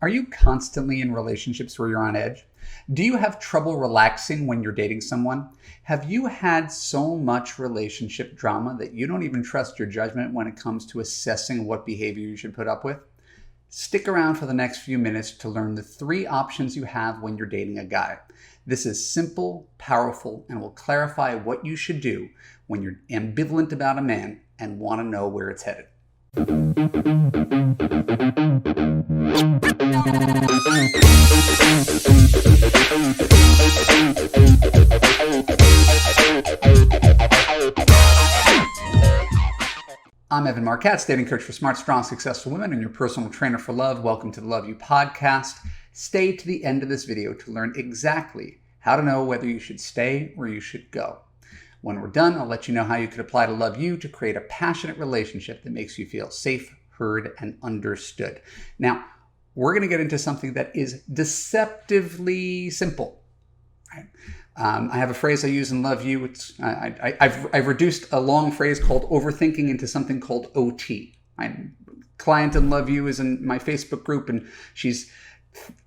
Are you constantly in relationships where you're on edge? Do you have trouble relaxing when you're dating someone? Have you had so much relationship drama that you don't even trust your judgment when it comes to assessing what behavior you should put up with? Stick around for the next few minutes to learn the 3 options you have when you're dating a guy. This is simple, powerful, and will clarify what you should do when you're ambivalent about a man and want to know where it's headed. I'm Marc, Katz, dating coach for smart, strong, successful women and your personal trainer for love. Welcome to the Love You podcast. Stay to the end of this video to learn exactly how to know whether you should stay or you should go. When we're done, I'll let you know how you could apply to Love You to create a passionate relationship that makes you feel safe, heard, and understood. Now, we're going to get into something that is deceptively simple. Right? I have a phrase I use in Love You. I've reduced a long phrase called overthinking into something called OT. My client in Love You is in my Facebook group, and she's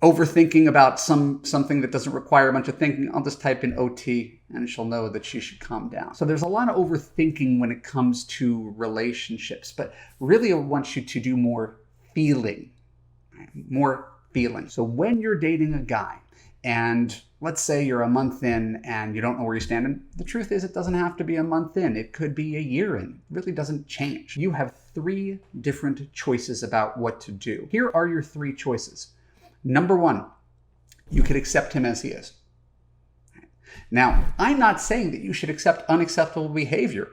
overthinking about something that doesn't require a bunch of thinking. I'll just type in OT and she'll know that she should calm down. So there's a lot of overthinking when it comes to relationships, but really I want you to do more feeling, right? More feeling. So when you're dating a guy and let's say you're a month in and you don't know where you stand, and the truth is it doesn't have to be a month in, it could be a year in. It really doesn't change. You have 3 different choices about what to do. Here are your 3 choices. Number 1, you could accept him as he is. Now, I'm not saying that you should accept unacceptable behavior.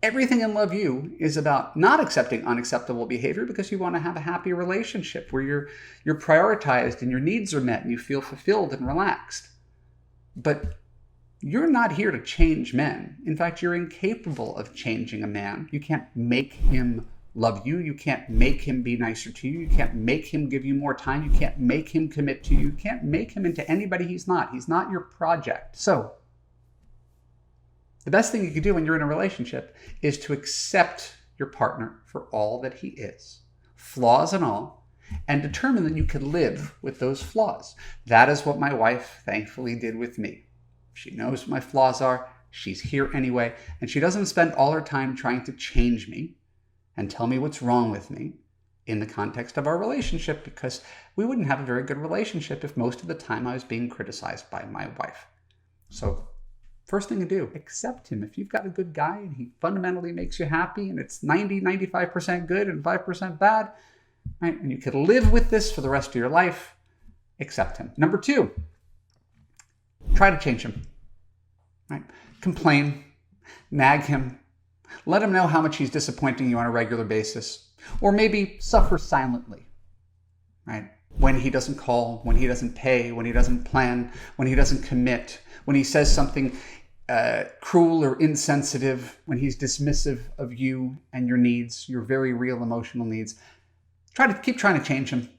Everything in Love You is about not accepting unacceptable behavior because you want to have a happy relationship where you're prioritized and your needs are met and you feel fulfilled and relaxed. But you're not here to change men. In fact, you're incapable of changing a man. You can't make him love you. You can't make him be nicer to you. You can't make him give you more time. You can't make him commit to you. You can't make him into anybody he's not. He's not your project. So the best thing you can do when you're in a relationship is to accept your partner for all that he is, flaws and all, and determine that you can live with those flaws. That is what my wife thankfully did with me. She knows what my flaws are. She's here anyway, and she doesn't spend all her time trying to change me and tell me what's wrong with me in the context of our relationship, because we wouldn't have a very good relationship if most of the time I was being criticized by my wife. So first thing to do, accept him. If you've got a good guy and he fundamentally makes you happy and it's 95% good and 5% bad, right, and you could live with this for the rest of your life, accept him. Number 2, try to change him. Right? Complain, nag him, let him know how much he's disappointing you on a regular basis, or maybe suffer silently, right? When he doesn't call, when he doesn't pay, when he doesn't plan, when he doesn't commit, when he says something cruel or insensitive, when he's dismissive of you and your needs, your very real emotional needs. Keep trying to change him.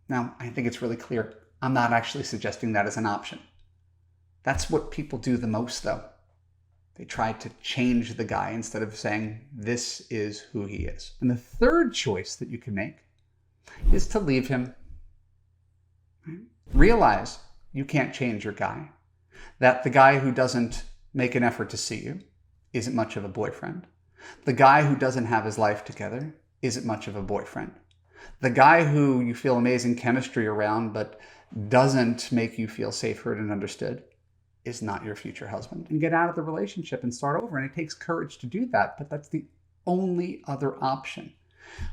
Now, I think it's really clear. I'm not actually suggesting that as an option. That's what people do the most, though. They try to change the guy instead of saying, this is who he is. And the 3rd choice that you can make is to leave him. Realize you can't change your guy. That the guy who doesn't make an effort to see you isn't much of a boyfriend. The guy who doesn't have his life together isn't much of a boyfriend. The guy who you feel amazing chemistry around but doesn't make you feel safe, heard, and understood is not your future husband. And get out of the relationship and start over. And it takes courage to do that, but that's the only other option.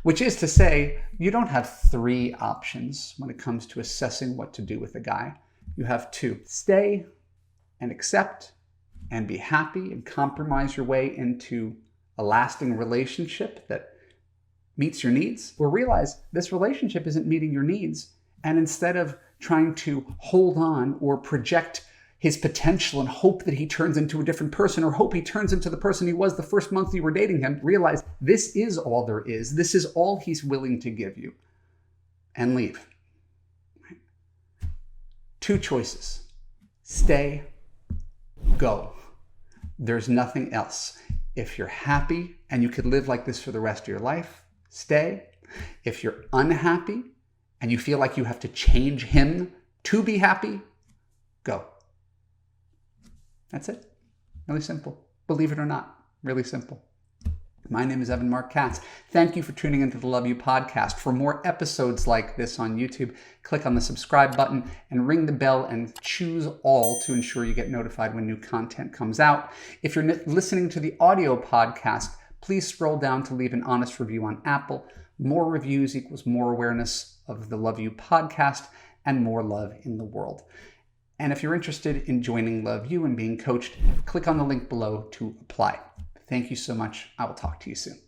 Which is to say, you don't have 3 options when it comes to assessing what to do with a guy. You have 2. Stay and accept and be happy and compromise your way into a lasting relationship that meets your needs. Or realize this relationship isn't meeting your needs. And instead of trying to hold on or project his potential and hope that he turns into a different person, or hope he turns into the person he was the first month you were dating him, realize this is all there is. This is all he's willing to give you. And leave. 2 choices. Stay, go. There's nothing else. If you're happy and you could live like this for the rest of your life, stay. If you're unhappy and you feel like you have to change him to be happy, go. That's it. Really simple. Believe it or not, really simple. My name is Marc Katz. Thank you for tuning into the Love You podcast. For more episodes like this on YouTube, click on the subscribe button and ring the bell and choose all to ensure you get notified when new content comes out. If you're listening to the audio podcast, please scroll down to leave an honest review on Apple. More reviews equals more awareness of the Love You podcast and more love in the world. And if you're interested in joining Love You and being coached, click on the link below to apply. Thank you so much. I will talk to you soon.